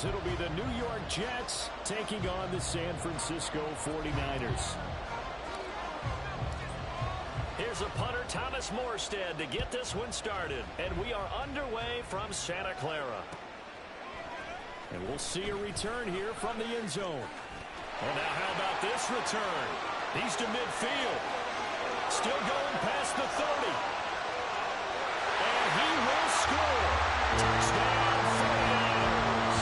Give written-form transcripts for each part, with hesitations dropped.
It'll be the New York Jets taking on the San Francisco 49ers. Here's a punter, Thomas Morstead, to get this one started. And we are underway from Santa Clara. And we'll see a return here from the end zone. Well, now how about this return? He's to midfield. Still going past the 30. And he will score. Touchdown, 49ers.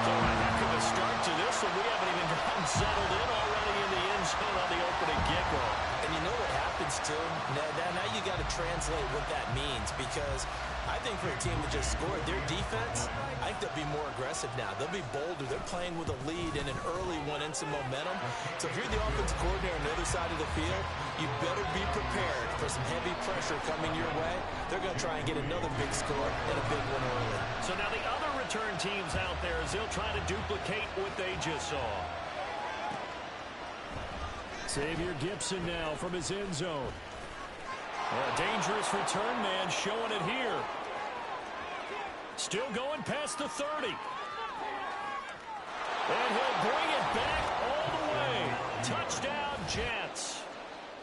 So a heck of a start to this one. We haven't even gotten settled in already in the end zone on the opening kickoff. And you know what happens, too? Now you got to translate what that means, because I think for a team that just scored, their defense, I think they'll be more aggressive now. They'll be bolder. They're playing with a lead and an early one and some momentum. So if you're the offensive coordinator on the other side of the field, you better be prepared for some heavy pressure coming your way. They're going to try and get another big score and a big one early. So now the other return teams out there, as they'll try to duplicate what they just saw. Xavier Gibson now from his end zone. A dangerous return man showing it here. Still going past the 30. And he'll bring it back all the way. Touchdown, Jets.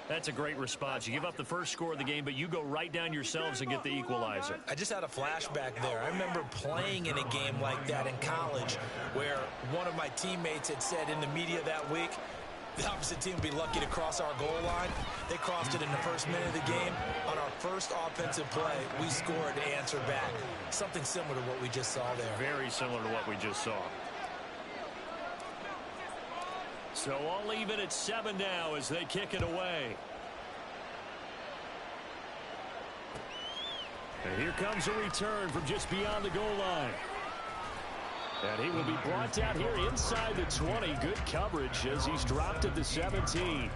That's a great response. You give up the first score of the game, but you go right down yourselves and get the equalizer. I just had a flashback there. I remember playing in a game like that in college where one of my teammates had said in the media that week, the opposite team would be lucky to cross our goal line. They crossed it in the first minute of the game. On our first offensive play, we scored to answer back. Something similar to what we just saw there. Very similar to what we just saw. So all even at 7 now as they kick it away. And here comes a return from just beyond the goal line. And he will be brought down here inside the 20. Good coverage as he's dropped at the 17.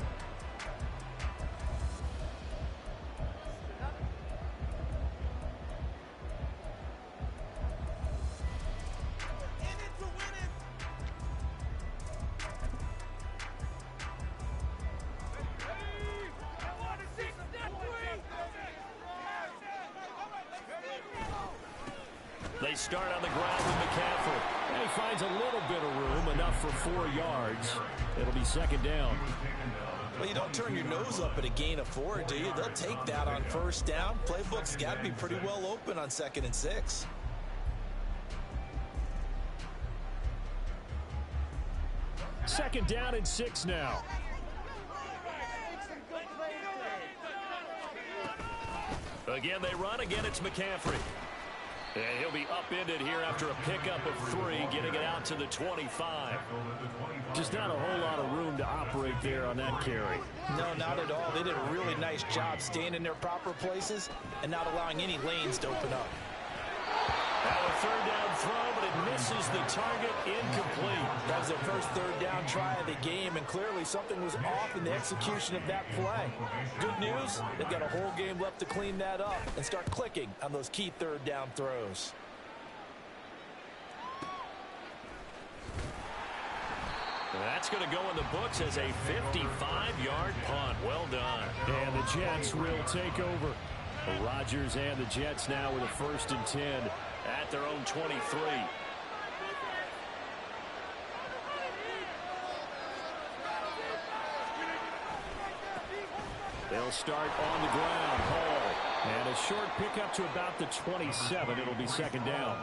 They start on the ground with McCaffrey. And he finds a little bit of room, enough for 4 yards. It'll be second down. Well, you don't turn your nose up at a gain of 4, do you? They'll take that on first down. Playbook's got to be pretty well open on 2nd and 6. Second down and 6 now. Again, they run. Again, it's McCaffrey. And he'll be upended here after a pickup of 3, getting it out to the 25. Just not a whole lot of room to operate there on that carry. No, not at all. They did a really nice job staying in their proper places and not allowing any lanes to open up. Now a 3rd down throw, but it misses the target, incomplete. That was their first 3rd down try of the game, and clearly something was off in the execution of that play. Good news, they've got a whole game left to clean that up and start clicking on those key 3rd down throws. That's going to go in the books as a 55-yard punt. Well done. And the Jets will take over. Rodgers and the Jets now with a 1st and 10 at their own 23. They'll start on the ground. Hall. And a short pickup to about the 27. It'll be second down.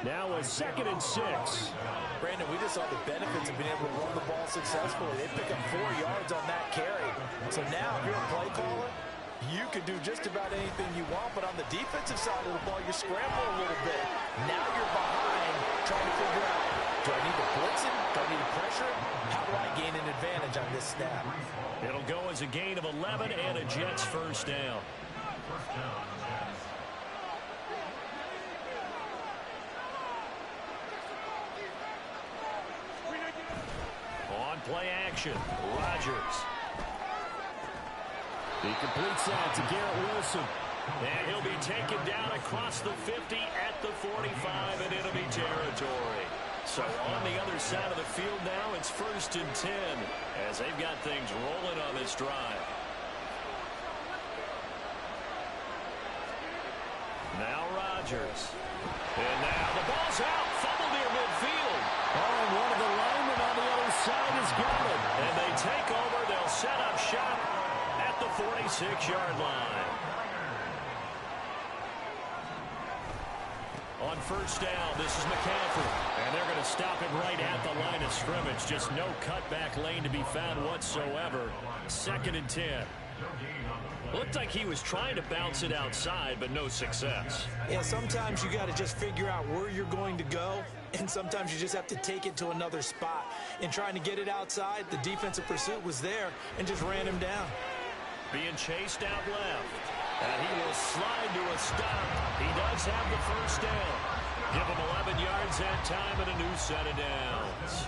Now a 2nd and 6. Brandon, we just saw the benefits of being able to run the ball successfully. They pick up 4 yards on that carry. So now if you're a play caller, you can do just about anything you want, but on the defensive side of the ball, you scramble a little bit. Now you're behind trying to figure out, do I need to blitz him? Do I need to pressure him? How do I gain an advantage on this snap? It'll go as a gain of 11 and a Jets 1st down. On play action, Rodgers. He completes that to Garrett Wilson. And he'll be taken down across the 50 at the 45 in enemy territory. So on the other side of the field now, it's 1st and 10 as they've got things rolling on this drive. Now Rodgers. Chargers. And now the ball's out. Fumble near midfield. Oh, and one of the linemen on the other side has got it. And they take over. They'll set up shop at the 46-yard line. On first down, this is McCaffrey. And they're going to stop him right at the line of scrimmage. Just no cutback lane to be found whatsoever. 2nd and 10. Looked like he was trying to bounce it outside, but no success. Yeah, sometimes you got to just figure out where you're going to go, and sometimes you just have to take it to another spot. In trying to get it outside, the defensive pursuit was there and just ran him down. Being chased out left. And he will slide to a stop. He does have the first down. Give him 11 yards that time and a new set of downs.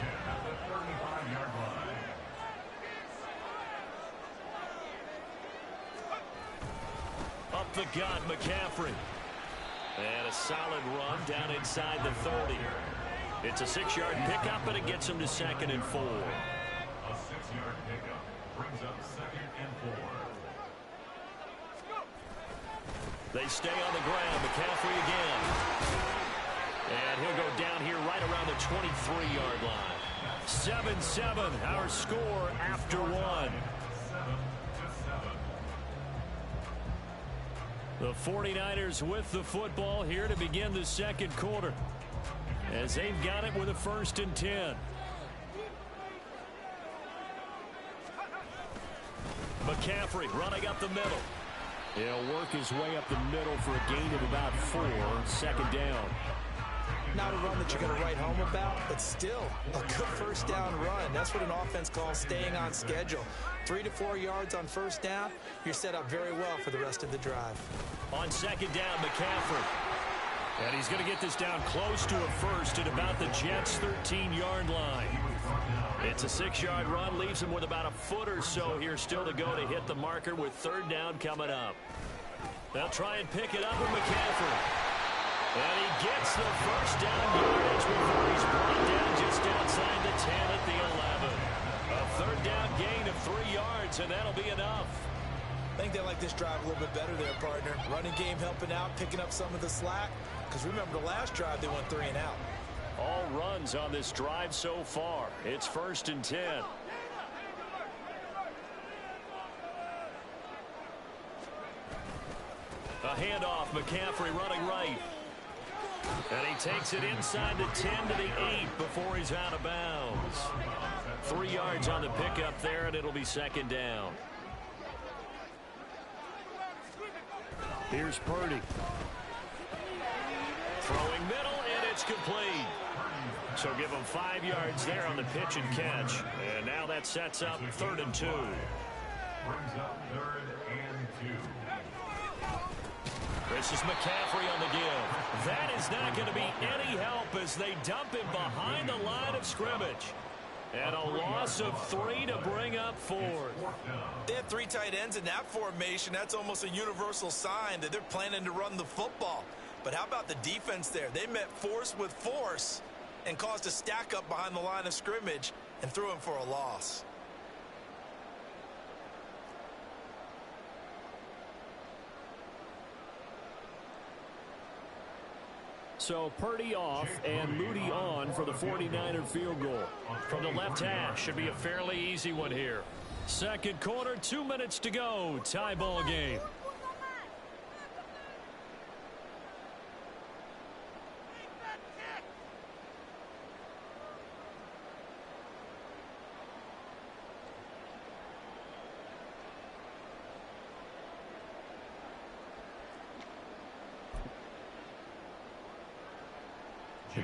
Up the gut, McCaffrey. And a solid run down inside the 30. It's a 6-yard pickup, and it gets him to 2nd and 4. A 6-yard pickup brings up 2nd and 4. They stay on the ground. McCaffrey again. And he'll go down here right around the 23-yard line. 7-7, our score after one. The 49ers with the football here to begin the second quarter, as they've got it with a 1st and 10. McCaffrey running up the middle. He'll work his way up the middle for a gain of about 4. 2nd down. Not a run that you're going to write home about, but still a good first down run. That's what an offense calls staying on schedule. 3 to 4 yards on first down, you're set up very well for the rest of the drive. On 2nd down, McCaffrey. And he's going to get this down close to a first at about the Jets' 13-yard line. It's a 6-yard run, leaves him with about a foot or so here still to go to hit the marker with 3rd down coming up. They'll try and pick it up with McCaffrey. And he gets the first down yardage before he's brought down just outside the 10 at the 11. A 3rd down gain of 3 yards, and that'll be enough. I think they like this drive a little bit better there, partner. Running game helping out, picking up some of the slack. Because remember, the last drive, they went 3 and out. All runs on this drive so far. It's 1st and 10. A handoff, McCaffrey running right. And he takes it inside the 10 to the 8 before he's out of bounds. 3 yards on the pickup there, and it'll be 2nd down. Here's Purdy. Throwing middle, and it's complete. So give him 5 yards there on the pitch and catch. And now that sets up 3rd and 2. Brings up 3rd and 2. This is McCaffrey on the give. That is not going to be any help as they dump him behind the line of scrimmage. And a loss of 3 to bring up 4th. They have 3 tight ends in that formation. That's almost a universal sign that they're planning to run the football. But how about the defense there? They met force with force and caused a stack up behind the line of scrimmage and threw him for a loss. So Purdy off and Moody on for the 49er field goal. From the left hash, should be a fairly easy one here. Second quarter, 2 minutes to go. Tie ball game.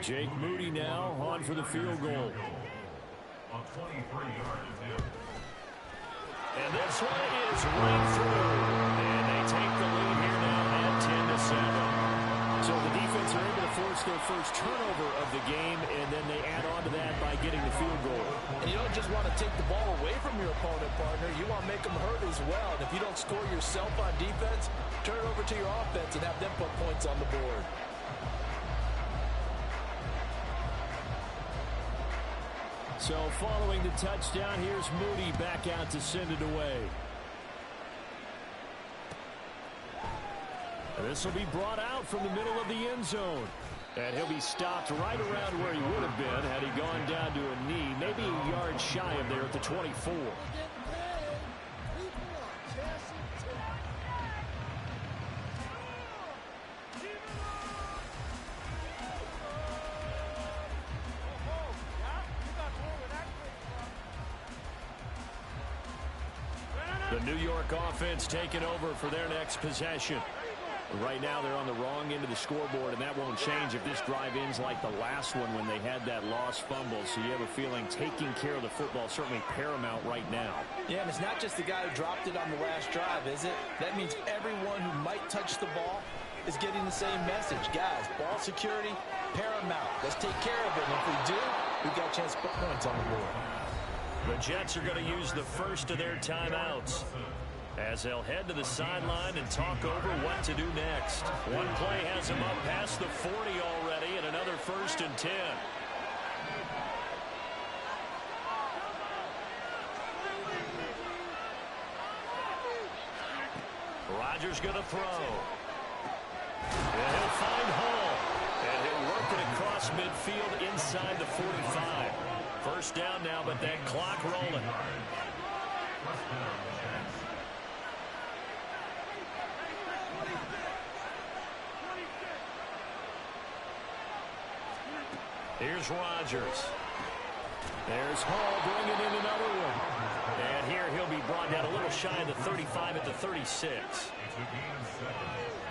Jake Moody now on for the field goal. A 23-yard attempt. And this one is right through. And they take the lead here now at 10-7. So the defense are able to force their first turnover of the game, and then they add on to that by getting the field goal. And you don't just want to take the ball away from your opponent, partner. You want to make them hurt as well. And if you don't score yourself on defense, turn it over to your offense and have them put points on the board. So following the touchdown, here's Moody back out to send it away. And This will be brought out from the middle of the end zone. And he'll be stopped right around where he would have been had he gone down to a knee, maybe a yard shy of there at the 24. The New York offense taking over for their next possession. Right now they're on the wrong end of the scoreboard, and that won't change if this drive ends like the last one when they had that lost fumble. So you have a feeling taking care of the football certainly paramount right now. Yeah, and it's not just the guy who dropped it on the last drive, is it? That means everyone who might touch the ball is getting the same message. Guys, ball security, paramount. Let's take care of it. And if we do, we've got a chance to put points on the board. The Jets are going to use the first of their timeouts as they'll head to the sideline and talk over what to do next. One play has them up past the 40 already, and another 1st and 10. Rodgers going to throw. And he'll find Hall. And he'll work it across midfield inside the 45. First down now, but that clock rolling. Here's Rodgers. There's Hall bringing in another one. And here he'll be brought down a little shy of the 35 at the 36. It's a gain of 7.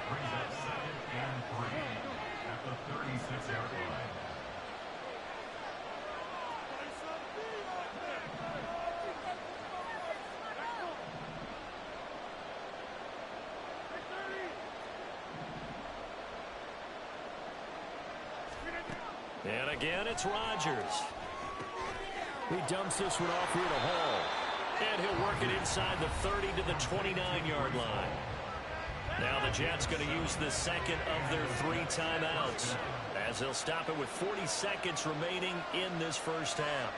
Brings up 2nd and 3 at the 36-yard line. And again, it's Rodgers. He dumps this one off here to Hall. And he'll work it inside the 30 to the 29-yard line. Now the Jets going to use the second of their 3 timeouts as they'll stop it with 40 seconds remaining in this first half.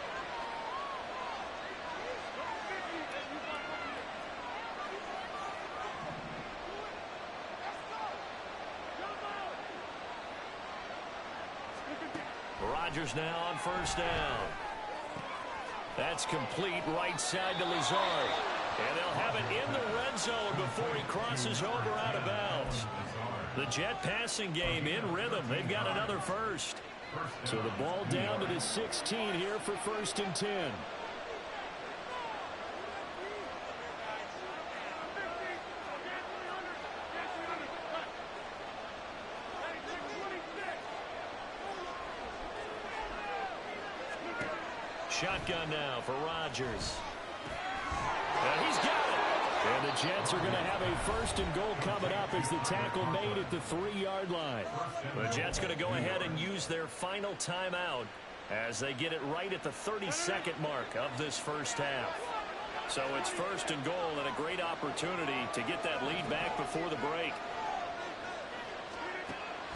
Rodgers now on first down. That's complete right side to Lazard. And they'll have it in the red zone before he crosses over out of bounds. The Jet passing game in rhythm. They've got another first. So the ball down to the 16 here for 1st and 10. Shotgun now for Rodgers. And he's got it. And the Jets are going to have a 1st and goal coming up as the tackle made at the 3-yard line. The Jets going to go ahead and use their final timeout as they get it right at the 32nd mark of this first half. So it's 1st and goal and a great opportunity to get that lead back before the break.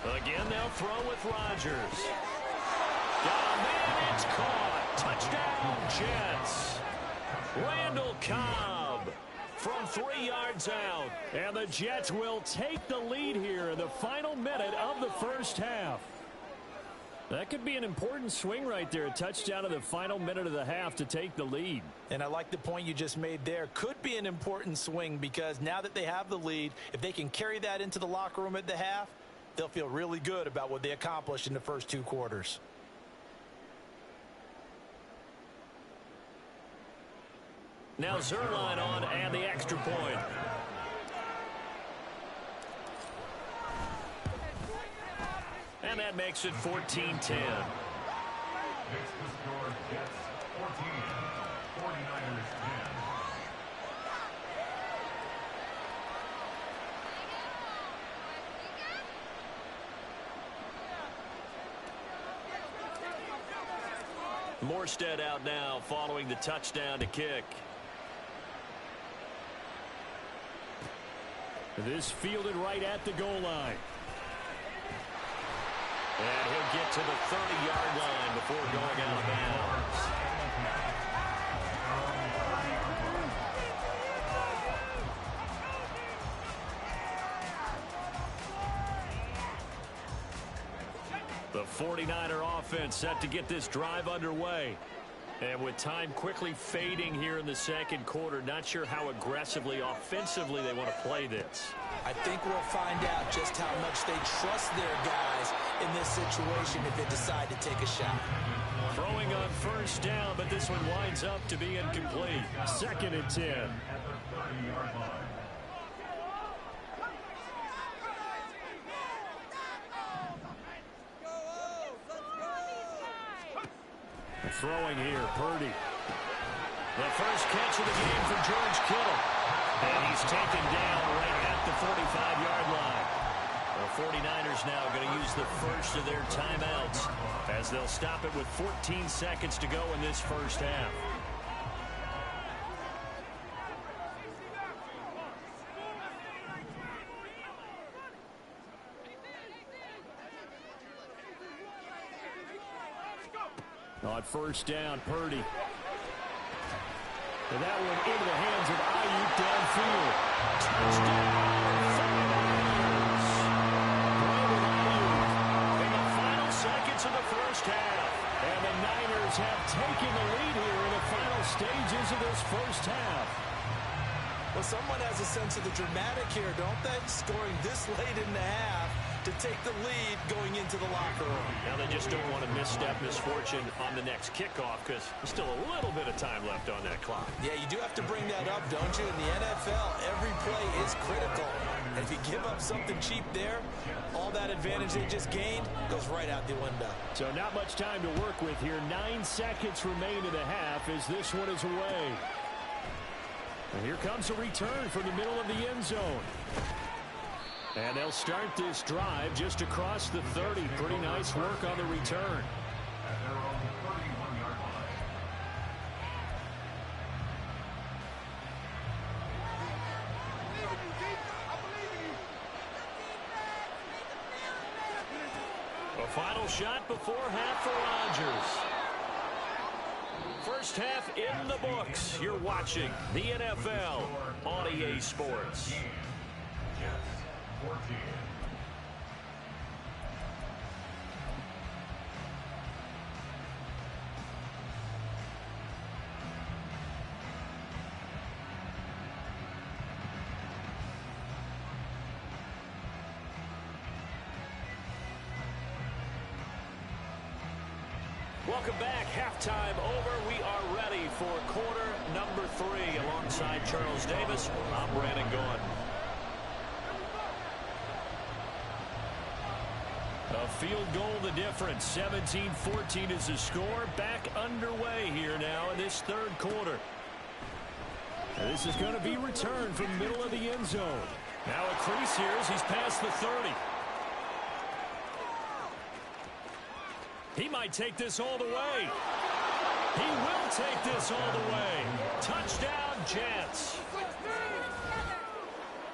Again, they'll throw with Rodgers. Got a man, it's caught. Touchdown, Jets. Randall Cobb from 3 yards out. And the Jets will take the lead here in the final minute of the first half. That could be an important swing right there. A touchdown in the final minute of the half to take the lead. And I like the point you just made there. Could be an important swing because now that they have the lead, if they can carry that into the locker room at the half, they'll feel really good about what they accomplished in the first 2 quarters. Now Zerline on and the extra point. And that makes it 14-10. Makes the score Jets 14, 49ers 10. Morstead out now following the touchdown to kick. This fielded right at the goal line. And he'll get to the 30-yard line before going out of bounds. The 49er offense set to get this drive underway. And with time quickly fading here in the second quarter, not sure how aggressively, offensively they want to play this. I think we'll find out just how much they trust their guys in this situation if they decide to take a shot. Throwing on first down, but this one winds up to be incomplete. 2nd and 10. Throwing here, Purdy. The first catch of the game for George Kittle. And he's taken down right at the 45-yard line. The 49ers now going to use the first of their timeouts as they'll stop it with 14 seconds to go in this first half. On first down, Purdy. And that one into the hands of Ayuk downfield. Touchdown, 49ers. Brandon Ayuk in the final seconds of the first half. And the Niners have taken the lead here in the final stages of this first half. Well, someone has a sense of the dramatic here, don't they? Scoring this late in the half to take the lead going into the locker room. Now they just don't want to misstep misfortune on the next kickoff because there's still a little bit of time left on that clock. Yeah, you do have to bring that up, don't you? In the NFL, every play is critical. And if you give up something cheap there, all that advantage they just gained goes right out the window. So not much time to work with here. 9 seconds remain in the half as this one is away. And here comes a return from the middle of the end zone. And they'll start this drive just across the 30. Pretty nice work on the return. A final shot before half for Rodgers. First half in the books. You're watching the NFL on EA Sports. 14. Welcome back. Halftime over. We are ready for quarter number 3. Alongside Charles Davis, I'm Brandon Gaudin. A field goal the difference. 17-14 is the score. Back underway here now in this third quarter. And this is going to be returned from the middle of the end zone. Now a crease here as he's past the 30. He might take this all the way. He will take this all the way. Touchdown, Jets.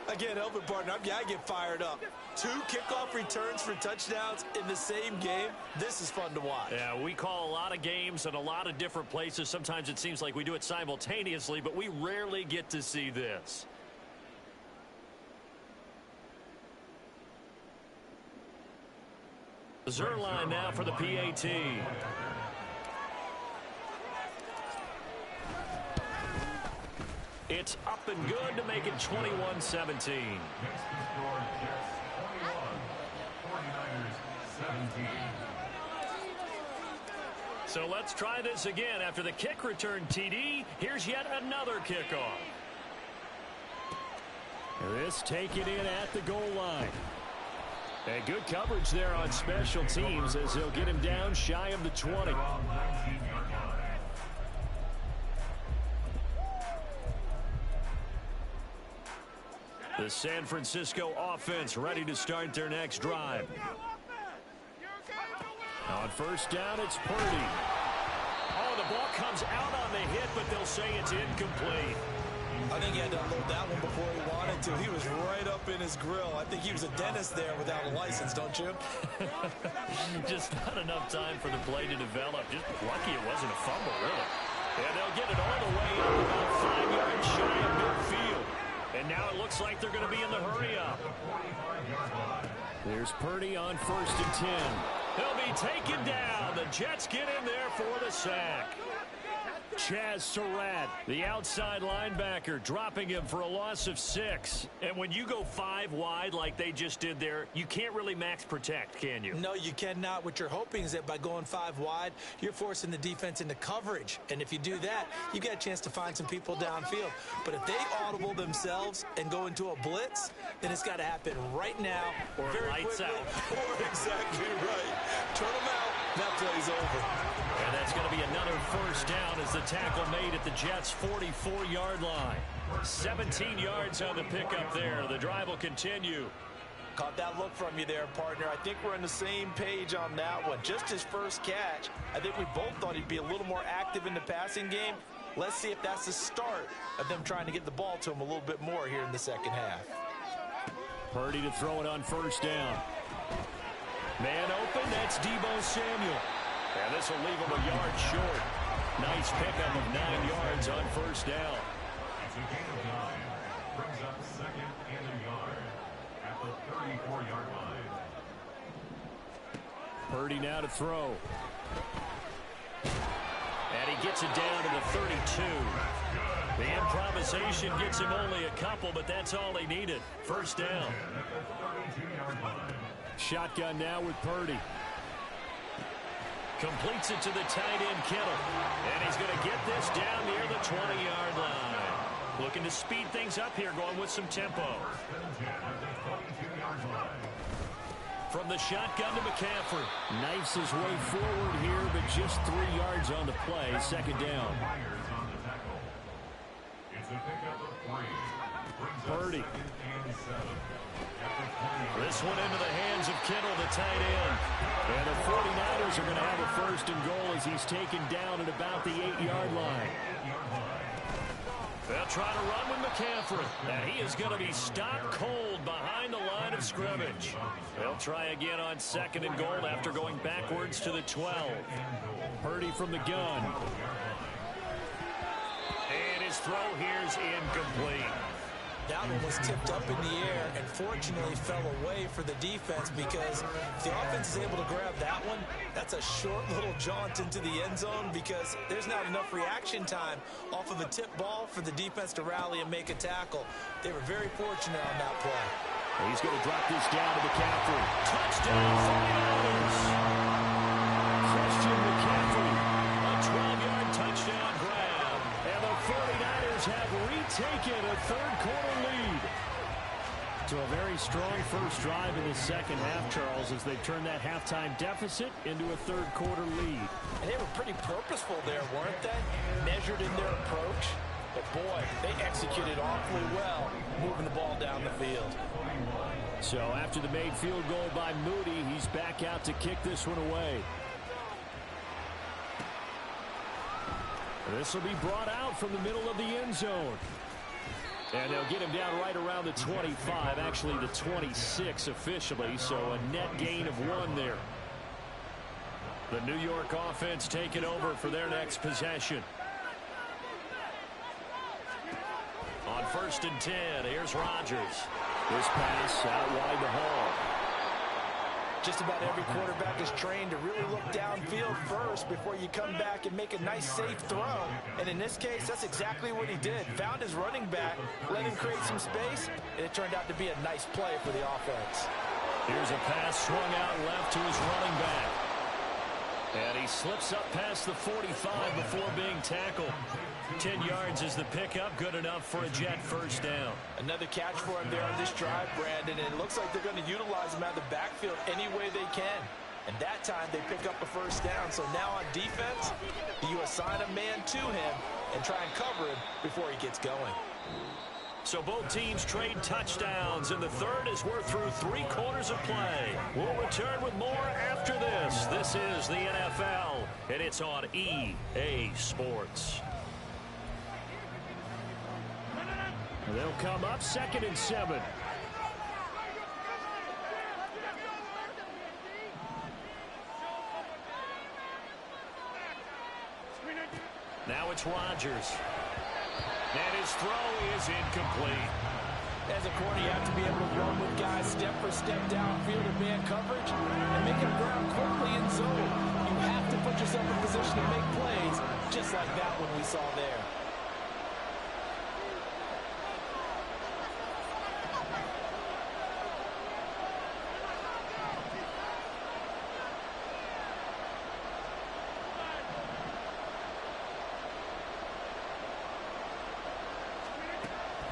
Again, helping partner, I get fired up. 2 kickoff returns for touchdowns in the same game. This is fun to watch. Yeah, we call a lot of games in a lot of different places. Sometimes it seems like we do it simultaneously, but we rarely get to see this. Zerline now for the PAT. It's up and good to make it 21-17. So let's try this again. After the kick return TD, here's yet another kickoff. This taken in at the goal line. And good coverage there on special teams as they'll get him down shy of the 20. The San Francisco offense ready to start their next drive. On first down, it's Purdy. Oh, the ball comes out on the hit, but they'll say it's incomplete. I think he had to unload that one before he wanted to. He was right up in his grill. I think he was a dentist there without a license, don't you? Just not enough time for the play to develop. Just lucky it wasn't a fumble, really. And they'll get it all the way up about 5 yards shy of midfield. And now it looks like they're going to be in the hurry-up. There's Purdy on first and 10. He'll be taken down. The Jets get in there for the sack. Chaz Surratt, the outside linebacker, dropping him for a loss of 6. And when you go 5 wide like they just did there, you can't really max protect, can you? No, you cannot. What you're hoping is that by going 5 wide, you're forcing the defense into coverage. And if you do that, you get a chance to find some people downfield. But if they audible themselves and go into a blitz, then it's got to happen right now. Or very lights quickly. out. Or exactly right. Turn them out. That play's over. And that's going to be another first down as the tackle made at the Jets' 44-yard line. 17 yards on the pickup there. The drive will continue. Caught that look from you there, partner. I think we're on the same page on that one. Just his first catch. I think we both thought he'd be a little more active in the passing game. Let's see if that's the start of them trying to get the ball to him a little bit more here in the second half. Purdy to throw it on first down. Man open, that's Deebo Samuel. And this will leave him a yard short. Nice pickup of 9 yards on first down. It's a gain of 9. Brings up 2nd and a yard at the 34-yard line. Purdy now to throw. And he gets it down to the 32. The improvisation gets him only a couple, but that's all he needed. First down. At the 32-yard line. Shotgun now with Purdy. Completes it to the tight end, Kittle. And he's going to get this down near the 20-yard line. Looking to speed things up here, going with some tempo. From the shotgun to McCaffrey. Knifes his way forward here, but just 3 yards on the play. Second down. It's a pickup of 3. Purdy. This one into the hands of Kittle, the tight end. And the 49ers are going to have a first and goal as he's taken down at about the 8-yard line. They'll try to run with McCaffrey. And he is going to be stopped cold behind the line of scrimmage. They'll try again on second and goal after going backwards to the 12. Purdy from the gun. And his throw here's incomplete. That one was tipped up in the air and fortunately fell away for the defense, because if the offense is able to grab that one, that's a short little jaunt into the end zone, because there's not enough reaction time off of a tip ball for the defense to rally and make a tackle. They were very fortunate on that play. He's going to drop this down to McCaffrey. Touchdown, 49ers. Christian McCaffrey. A 12-yard touchdown grab. And the 49ers have retaken a third-quarter lead. To a very strong first drive in the second half, Charles, as they turn that halftime deficit into a third-quarter lead. And they were pretty purposeful there, weren't they? Measured in their approach. But, boy, they executed awfully well moving the ball down the field. So after the made field goal by Moody, he's back out to kick this one away. This will be brought out from the middle of the end zone. And they'll get him down right around the 25, actually the 26 officially, so a net gain of 1 there. The New York offense taking over for their next possession. On 1st and 10, here's Rodgers. This pass out wide the hall. Just about every quarterback is trained to really look downfield first before you come back and make a nice, safe throw. And in this case, that's exactly what he did. Found his running back, let him create some space, and it turned out to be a nice play for the offense. Here's a pass swung out left to his running back. And he slips up past the 45 before being tackled. 10 yards is the pickup, good enough for a Jet first down. Another catch for him there on this drive, Brandon, and it looks like they're going to utilize him out of the backfield any way they can. And that time they pick up a first down. So now on defense, you assign a man to him and try and cover him before he gets going. So both teams trade touchdowns, and the third as we're through 3 quarters of play. We'll return with more after this. This is the NFL, and it's on EA Sports. They'll come up 2nd and 7. Now it's Rodgers. And his throw is incomplete. As a corner, you have to be able to run with guys step for step downfield in man coverage and make up ground quickly in zone. You have to put yourself in position to make plays, just like that one we saw there.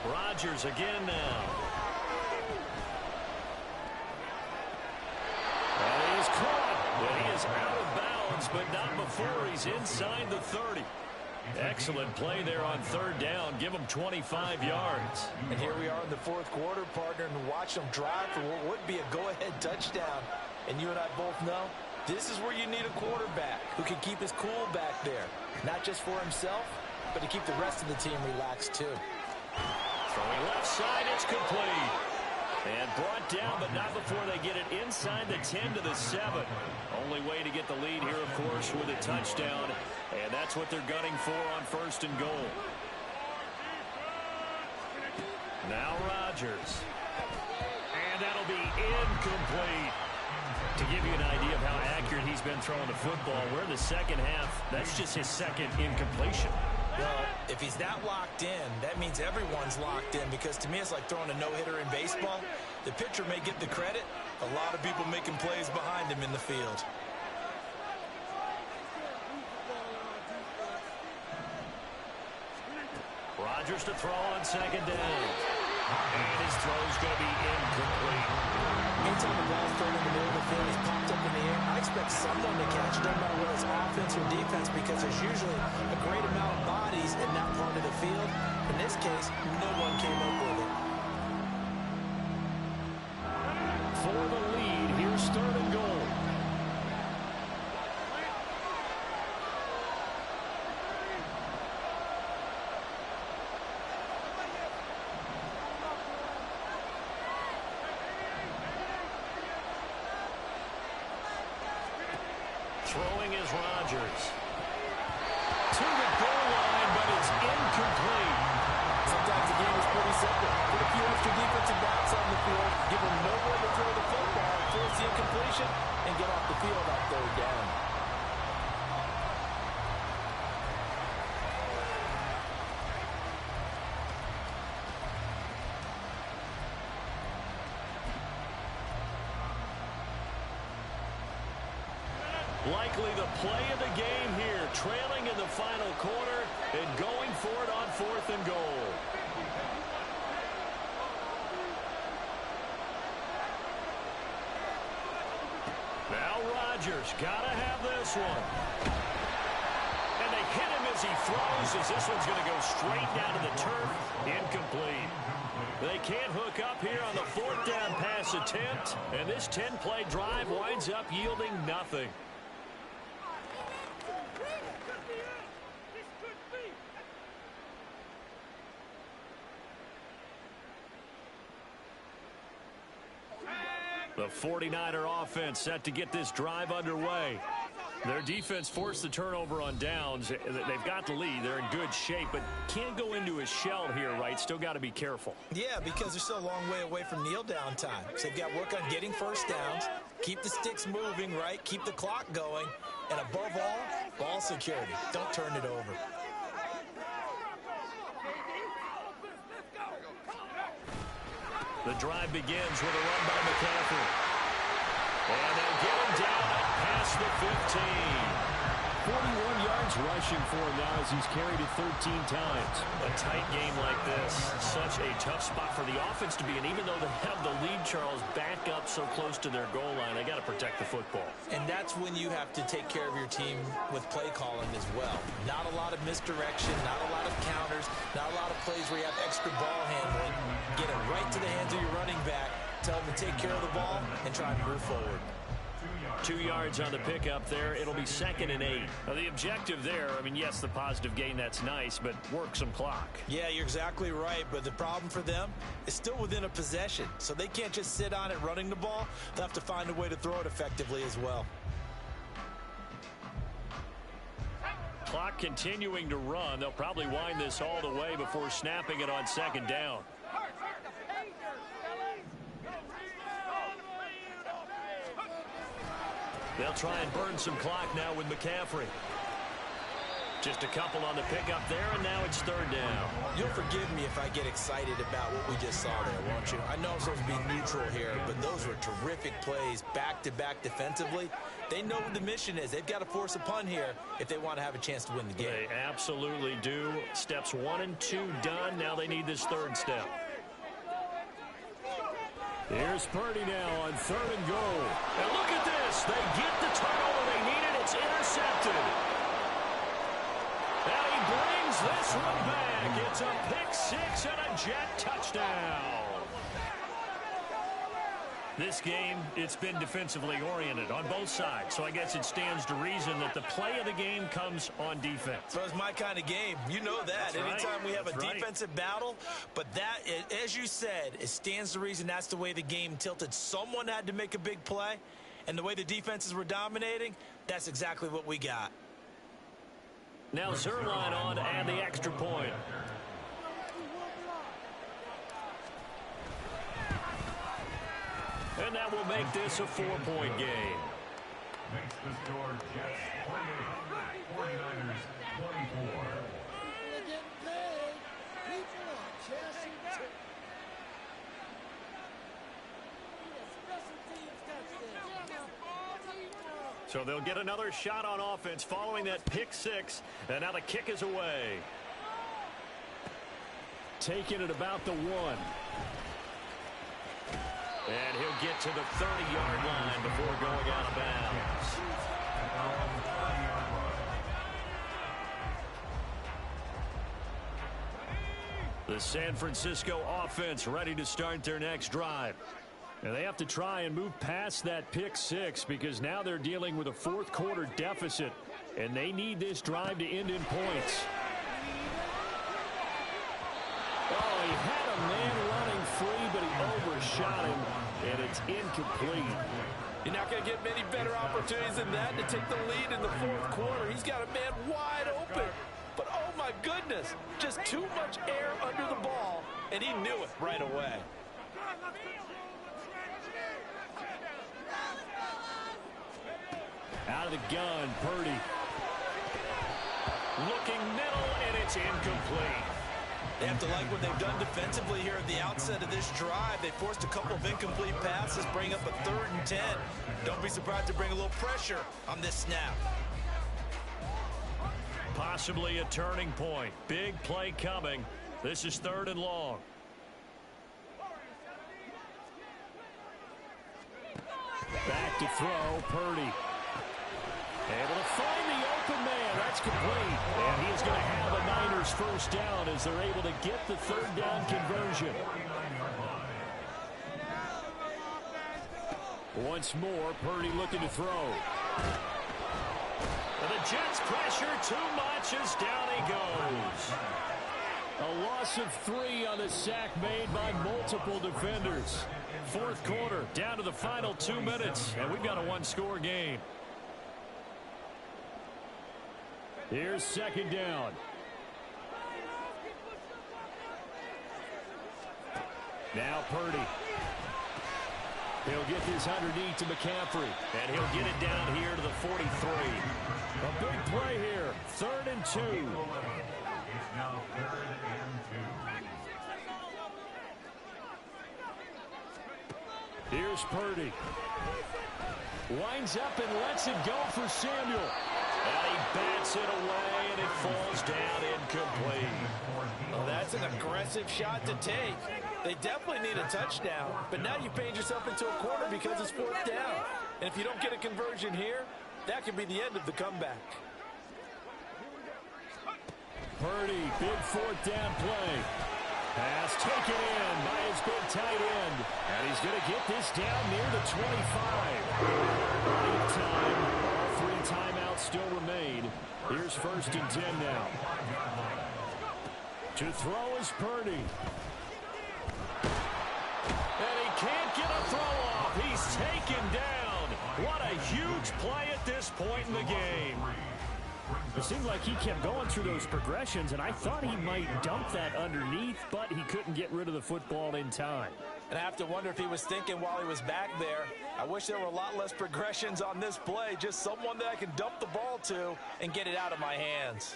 Rodgers again now. And he's caught. And he is out of bounds, but not before he's inside the 30. Excellent play there on third down. Give him 25 yards. And here we are in the fourth quarter, partner, and watch them drive for what would be a go-ahead touchdown. And you and I both know this is where you need a quarterback who can keep his cool back there. Not just for himself, but to keep the rest of the team relaxed too. Throwing left side, it's complete. And brought down, but not before they get it inside the 10 to the 7. Only way to get the lead here, of course, with a touchdown. And that's what they're gunning for on first and goal. Now Rodgers. And that'll be incomplete. To give you an idea of how accurate he's been throwing the football, we're in the second half. That's just his second incompletion. Well, if he's that locked in, that means everyone's locked in, because to me it's like throwing a no-hitter in baseball. The pitcher may get the credit. A lot of people making plays behind him in the field. Rodgers to throw on second down. And his throw's going to be incomplete. Anytime the ball's thrown in the middle of the field, he's popped up in the air, I expect someone to catch it, no matter whether it's offense or defense, because there's usually a great amount of bodies in that part of the field. In this case, no one came up with it. For the lead, here's third and goal. Throwing is Rodgers. To the goal line, but it's incomplete. Sometimes the game is pretty simple. Put a few extra defensive backs on the field, give them nowhere to throw the football, force the incompletion, and get off the field on third down. Likely the play of the game here, trailing in the final quarter and going for it on fourth and goal. Now Rodgers, gotta have this one. And they hit him as he throws, as this one's going to go straight down to the turf. Incomplete. They can't hook up here on the fourth down pass attempt, and this 10-play drive winds up yielding nothing. The 49er offense set to get this drive underway. Their defense forced the turnover on downs. They've got the lead. They're in good shape, but can't go into a shell here, right? Still got to be careful. Yeah, because they're still a long way away from kneel down time. So they've got to work on getting first downs, keep the sticks moving, right? Keep the clock going. And above all, ball security. Don't turn it over. The drive begins with a run by McCaffrey. And they'll get him down past the 15. 41 yards rushing for him now as he's carried it 13 times. A tight game like this, such a tough spot for the offense to be in. Even though they have the lead, Charles, back up so close to their goal line, they got to protect the football. And that's when you have to take care of your team with play calling as well. Not a lot of misdirection, not a lot of counters, not a lot of plays where you have extra ball handling. Get it right to the hands of your running back, tell them to take care of the ball, and try to move forward. 2 yards on the pickup there. It'll be 2nd and 8. Now, the objective there, I mean, yes, the positive gain, that's nice, but work some clock. Yeah, you're exactly right, but the problem for them is still within a possession, so they can't just sit on it running the ball. They'll have to find a way to throw it effectively as well. Clock continuing to run. They'll probably wind this all the way before snapping it on 2nd down. They'll try and burn some clock now with McCaffrey. Just a couple on the pickup there, and now it's third down. You'll forgive me if I get excited about what we just saw there, won't you? I know I'm supposed to be neutral here, but those were terrific plays back-to-back defensively. They know what the mission is. They've got to force a punt here if they want to have a chance to win the game. They absolutely do. Steps 1 and 2 done. Now they need this third step. Here's Purdy now on 3rd and goal. And look at this. They get the turnover they needed. It's intercepted. And he brings this one back. It's a pick 6 and a Jet touchdown. This game, it's been defensively oriented on both sides, so I guess it stands to reason that the play of the game comes on defense. So it's my kind of game. You know that. That's right. Anytime we have That's a right. defensive battle, but that, as you said, it stands to reason that's the way the game tilted. Someone had to make a big play, and the way the defenses were dominating, that's exactly what we got. Now Zerline on to add the extra point. And that will make this a 4-point game. Makes the score Jets 28, 49ers 24. So they'll get another shot on offense following that pick 6. And now the kick is away. Taking it about the 1. And he'll get to the 30-yard line before going out of bounds. The San Francisco offense ready to start their next drive. And they have to try and move past that pick 6 because now they're dealing with a fourth-quarter deficit, and they need this drive to end in points. Oh, he had a man running free, but he overshot him, and it's incomplete. You're not going to get many better opportunities than that to take the lead in the fourth quarter. He's got a man wide open. But, oh, my goodness, just too much air under the ball, and he knew it right away. Out of the gun, Purdy. Looking middle, and it's incomplete. They have to like what they've done defensively here at the outset of this drive. They forced a couple of incomplete passes, bring up a 3rd and 10. Don't be surprised to bring a little pressure on this snap. Possibly a turning point. Big play coming. This is 3rd and long. Back to throw, Purdy. Able to find the open man. That's complete. And he is going to have a Niners first down as they're able to get the 3rd down conversion. Once more, Purdy looking to throw. And the Jets pressure too much as down he goes. A loss of 3 on the sack made by multiple defenders. Fourth quarter, down to the final 2 minutes, and we've got a 1-score game. Here's 2nd down. Now Purdy. He'll get this underneath to McCaffrey. And he'll get it down here to the 43. A big play here. 3rd and 2. It's now 3rd and 2. Here's Purdy. Winds up and lets it go for Samuel. And he bats it away, and it falls down incomplete. Well, that's an aggressive shot to take. They definitely need a touchdown, but now you've painted yourself into a corner because it's 4th down. And if you don't get a conversion here, that could be the end of the comeback. Purdy, big 4th down play. Pass taken in by his big tight end. And he's going to get this down near the 25. Big time. All 3 timeouts still remain. Here's 1st and 10 now. To throw is Purdy. And he can't get a throw off. He's taken down. What a huge play at this point in the game. It seemed like he kept going through those progressions, and I thought he might dump that underneath, but he couldn't get rid of the football in time. And I have to wonder if he was thinking while he was back there, I wish there were a lot less progressions on this play. Just someone that I can dump the ball to and get it out of my hands.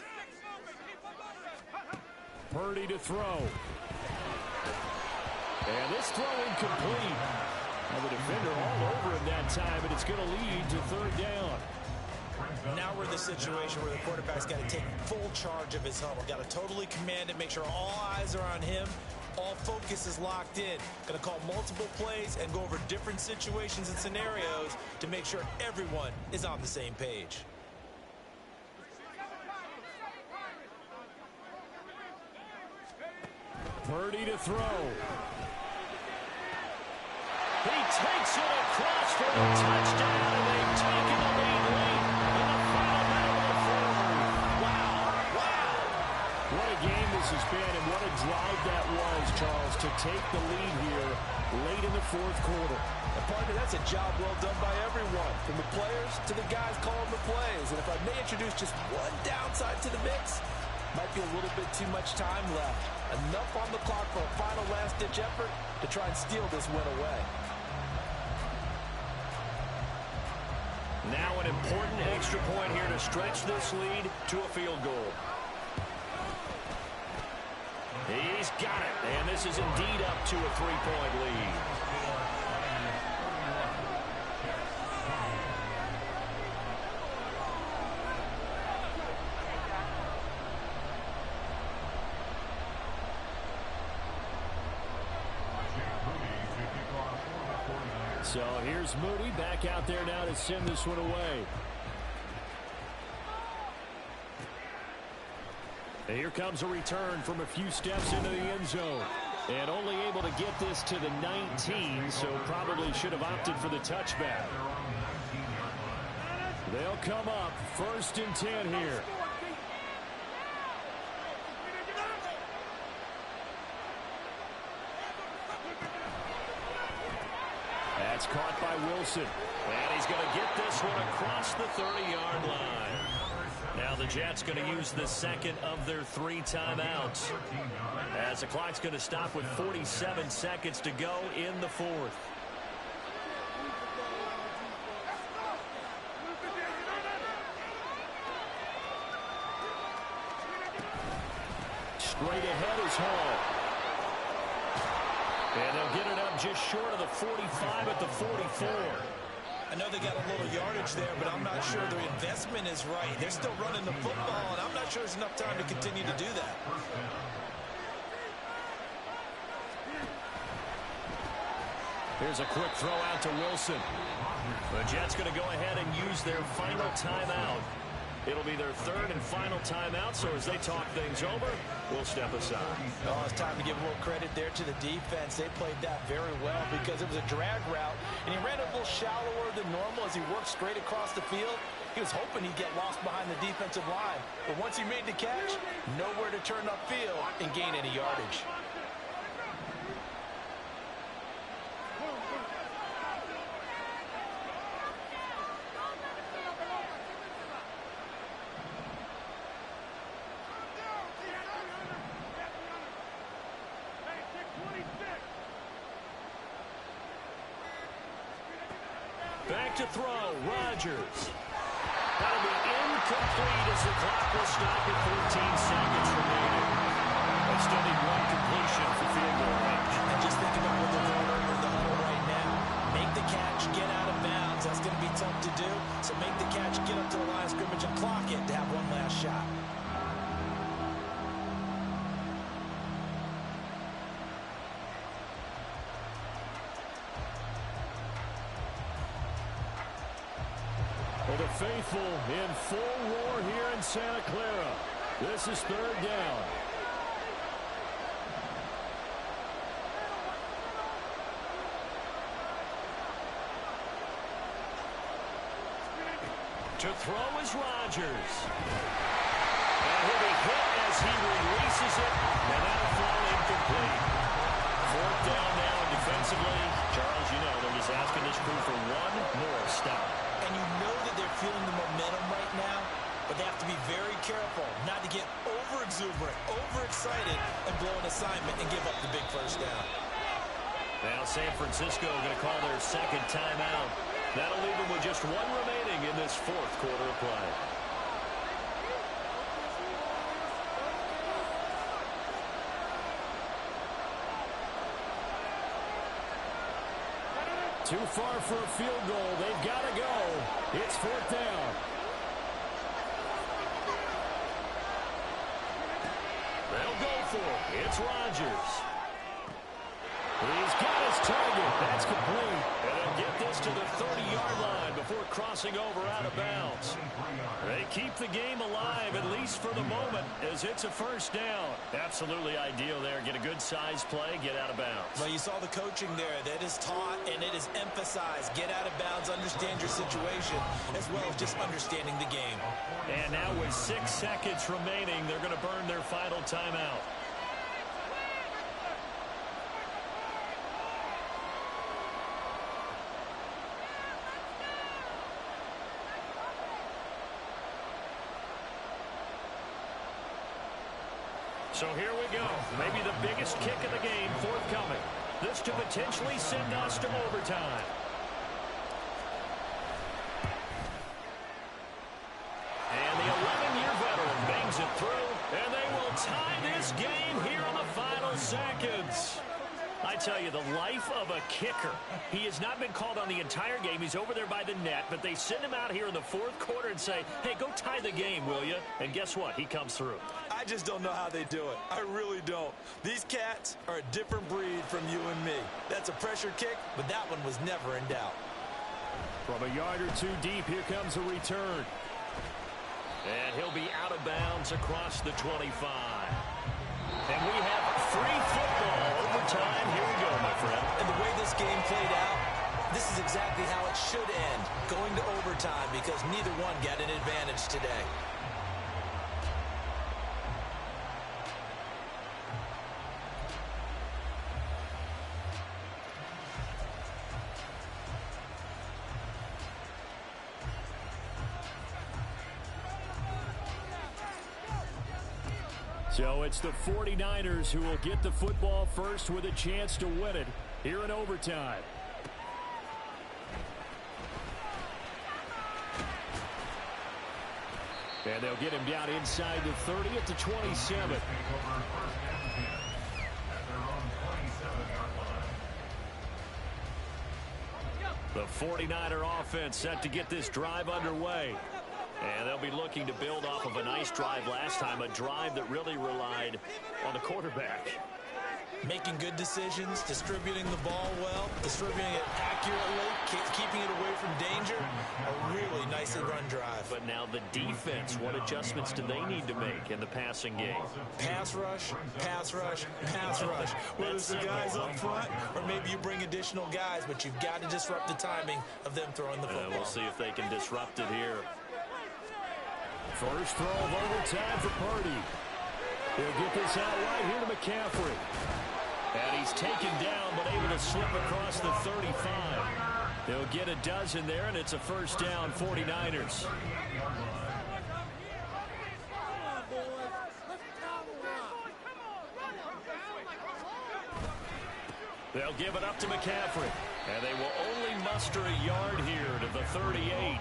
Purdy to throw. And this throw incomplete. And the defender all over him that time, and it's going to lead to third down. Now we're in the situation where the quarterback's got to take full charge of his huddle. Got to totally command it, make sure all eyes are on him. All focus is locked in. Going to call multiple plays and go over different situations and scenarios to make sure everyone is on the same page. Purdy to throw. He takes it across for a touchdown, and they've taken the lead late in the final minute of the fourth. Wow. What a game this has been, and what a drive that was, Charles, to take the lead here late in the fourth quarter. And partner, that's a job well done by everyone, from the players to the guys calling the plays. And if I may introduce just one downside to the mix, might be a little bit too much time left. Enough on the clock for a final last-ditch effort to try and steal this win away. Now an important extra point here to stretch this lead to a field goal. He's got it, and this is indeed up to a 3-point lead. So here's Moody back out there now to send this one away. And here comes a return from a few steps into the end zone. And only able to get this to the 19, so probably should have opted for the touchback. They'll come up 1st and 10 here. That's caught by Wilson. And he's going to get this one across the 30-yard line. Now the Jets going to use the second of their 3 timeouts, as the clock's going to stop with 47 seconds to go in the fourth. Straight ahead is Hall. And they'll get it up just short of the 45 at the 44. I know they got a little yardage there, but I'm not sure their investment is right. They're still running the football, and I'm not sure there's enough time to continue to do that. Here's a quick throw out to Wilson. The Jets going to go ahead and use their final timeout. It'll be their 3rd and final timeout, so as they talk things over, we'll step aside. Oh, it's time to give a little credit there to the defense. They played that very well because it was a drag route, and he ran a little shallower than normal as he worked straight across the field. He was hoping he'd get lost behind the defensive line, but once he made the catch, nowhere to turn upfield and gain any yardage. Back to throw, Rodgers. That'll be incomplete as the clock will stop at 14 seconds remaining. They still need 1 completion for field goal range. And just think about what they're doing over in the huddle right now. Make the catch, get out of bounds. That's going to be tough to do. So make the catch, get up to the line of scrimmage, and clock it to have one last shot. Well, the faithful in full roar here in Santa Clara. This is 3rd down. To throw is Rodgers. And he'll be hit as he releases it, and that'll fall incomplete. 4th down now, and defensively, Charles, you know, they're just asking this crew for one more stop. And you know that they're feeling the momentum right now, but they have to be very careful not to get over-exuberant, overexcited, and blow an assignment and give up the big 1st down. Now San Francisco going to call their second timeout. That'll leave them with just one remaining in this fourth quarter of play. Too far for a field goal. They've got to go. It's fourth down. They'll go for it. It's Rodgers. He's got his target. That's complete. And they'll get this to the 30-yard line before crossing over out of bounds. They keep the game alive, at least for the moment, as it's a first down. Absolutely ideal there. Get a good size play, get out of bounds. Well, you saw the coaching there. That is taught and it is emphasized. Get out of bounds, understand your situation, as well as just understanding the game. And now with 6 seconds remaining, they're going to burn their final timeout. So here we go. Maybe the biggest kick of the game forthcoming. This to potentially send us to overtime. And the 11-year veteran bangs it through, and they will tie this game here in the final seconds. I tell you, the life of a kicker. He has not been called on the entire game. He's over there by the net, but they send him out here in the fourth quarter and say, hey, go tie the game, will you? And guess what? He comes through. I just don't know how they do it. I really don't. These cats are a different breed from you and me. That's a pressure kick, but that one was never in doubt. From a yard or two deep, here comes a return. And he'll be out of bounds across the 25. And we have free football overtime. Here we go, my friend. And the way this game played out, this is exactly how it should end, going to overtime, because neither one got an advantage today. So it's the 49ers who will get the football first with a chance to win it here in overtime. And they'll get him down inside the 30 at the 27. The 49er offense set to get this drive underway. And they'll be looking to build off of a nice drive last time, a drive that really relied on the quarterback. Making good decisions, distributing the ball well, distributing it accurately, keeping it away from danger. A really nicely run drive. But now the defense, what adjustments do they need to make in the passing game? Pass rush, pass rush, pass rush. Whether it's the guys up front or maybe you bring additional guys, but you've got to disrupt the timing of them throwing the football. We'll see if they can disrupt it here. First throw of overtime for Purdy. He'll get this out right here to McCaffrey. And he's taken down, but able to slip across the 35. They'll get a dozen there, and it's a first down, 49ers. They'll give it up to McCaffrey. And they will only muster a yard here to the 38.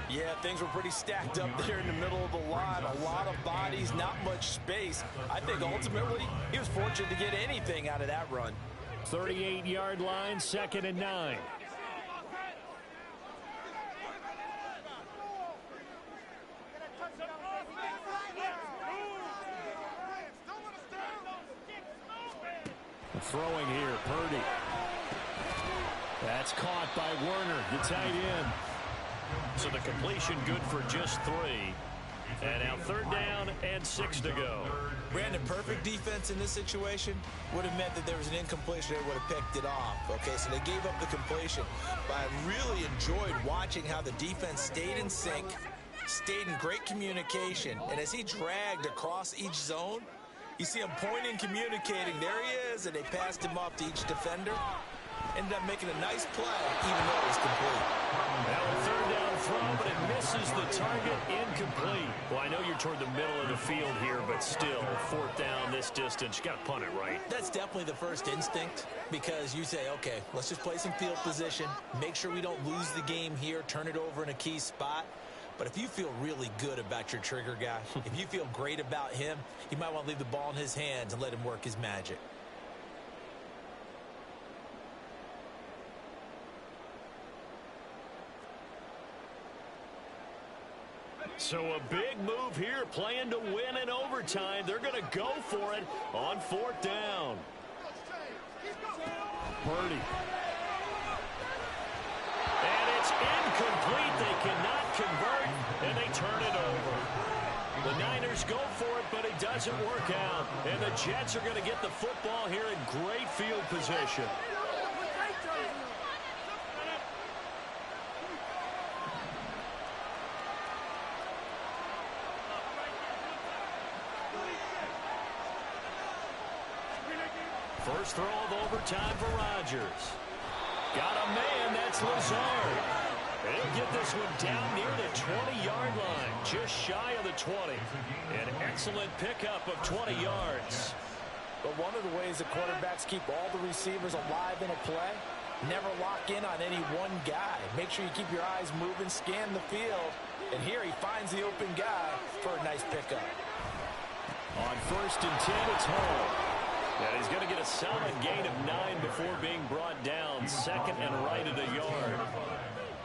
Yeah, things were pretty stacked up there in the middle of the line. A lot of bodies, not much space. I think ultimately he was fortunate to get anything out of that run. 38-yard line, 2nd and 9. Throwing here, Purdy. That's caught by Werner, the tight end. So the completion good for just 3. And now 3rd down and 6 to go. Brandon, perfect defense in this situation would have meant that there was an incompletion. They would have picked it off. Okay, so they gave up the completion. But I really enjoyed watching how the defense stayed in sync, stayed in great communication. And as he dragged across each zone, you see him pointing, communicating. There he is, and they passed him off to each defender. Ended up making a nice play, even though it was complete. Now 3rd down, throw, but it misses the target, incomplete. Well, I know you're toward the middle of the field here, but still, fourth down this distance, you got to punt it right. That's definitely the first instinct, because you say, okay, let's just play some field position, make sure we don't lose the game here, turn it over in a key spot. But if you feel really good about your trigger guy, if you feel great about him, you might want to leave the ball in his hands and let him work his magic. So a big move here, playing to win in overtime. They're going to go for it on fourth down. Purdy. And it's incomplete. They cannot convert, and they turn it over. The Niners go for it, but it doesn't work out. And the Jets are going to get the football here in great field position. First throw of overtime for Rodgers. Got a man, that's Lazard. He'll get this one down near the 20-yard line, just shy of the 20. An excellent pickup of 20 yards. But one of the ways that quarterbacks keep all the receivers alive in a play, never lock in on any one guy. Make sure you keep your eyes moving, scan the field. And here he finds the open guy for a nice pickup. On 1st and 10, it's Hall. And he's going to get a solid gain of 9 before being brought down. Second and right at a yard.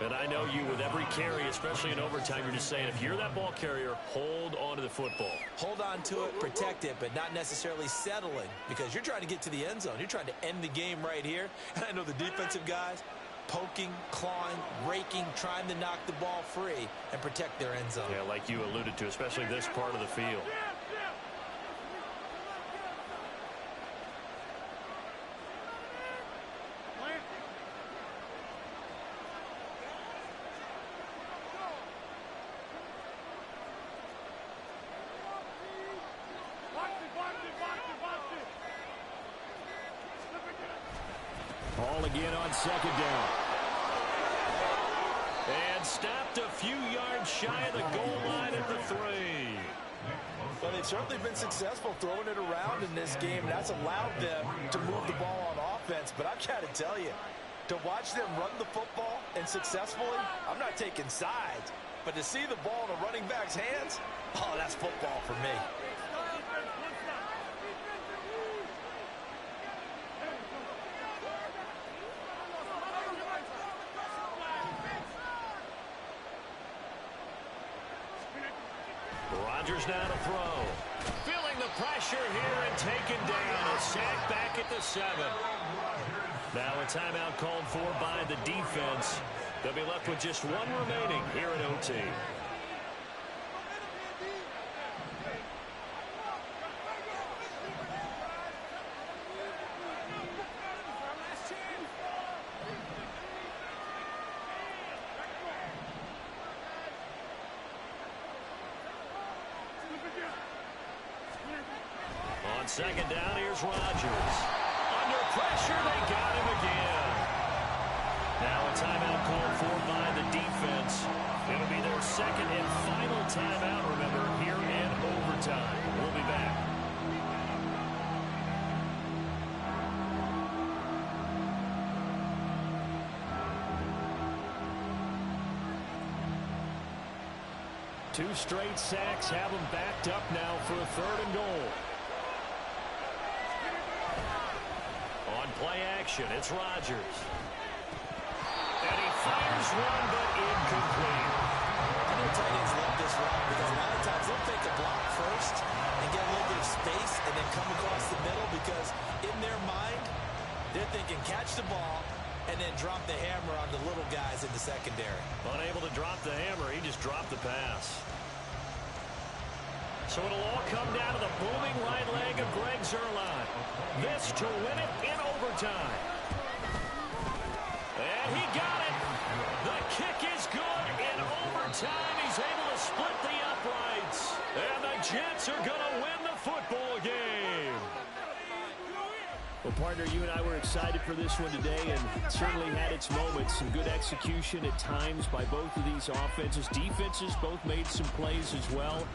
And I know you, with every carry, especially in overtime, you're just saying, if you're that ball carrier, hold on to the football. Hold on to it, protect it, but not necessarily settling, because you're trying to get to the end zone. You're trying to end the game right here. And I know the defensive guys, poking, clawing, raking, trying to knock the ball free and protect their end zone. Yeah, like you alluded to, especially this part of the field. Ball again on second down. And stopped a few yards shy of the goal line at the 3. Well, they've certainly been successful throwing it around in this game. That's allowed them to move the ball on offense. But I've got to tell you, to watch them run the football and successfully, I'm not taking sides. But to see the ball in a running back's hands, oh, that's football for me. Rodgers now to throw. Feeling the pressure here and taken down. A sack back at the 7. Now a timeout called for by the defense. They'll be left with just one remaining here at OT. On second down, here's Rodgers. Under pressure, they got him again. Now a timeout called for by the defense. It'll be their second and final timeout, remember, here in overtime. We'll be back. Two straight sacks have them backed up now for a 3rd and goal. On play action, it's Rodgers. And he fires one, but incomplete. I know tight ends love this route because a lot of times they'll take a block first and get a little bit of space and then come across the middle, because in their mind, they're thinking catch the ball and then drop the hammer on the little guys in the secondary. Unable to drop the hammer, he just dropped the pass. So it'll all come down to the booming right leg of Greg Zuerlein. This to win it in overtime. And he got it. The kick is good in overtime. He's able to split the uprights. And the Jets are going to win the football game. Well, partner, you and I were excited for this one today, and certainly had its moments. Some good execution at times by both of these offenses. Defenses both made some plays as well.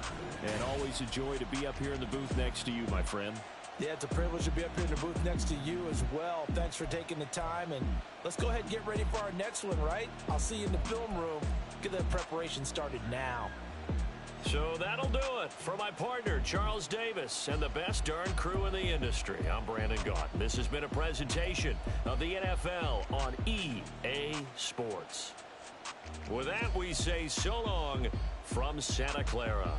And always a joy to be up here in the booth next to you, my friend. Yeah, it's a privilege to be up here in the booth next to you as well. Thanks for taking the time, and let's go ahead and get ready for our next one, right? I'll see you in the film room. Get that preparation started now. So that'll do it for my partner, Charles Davis, and the best darn crew in the industry. I'm Brandon Gaunt. This has been a presentation of the NFL on EA Sports. With that, we say so long from Santa Clara.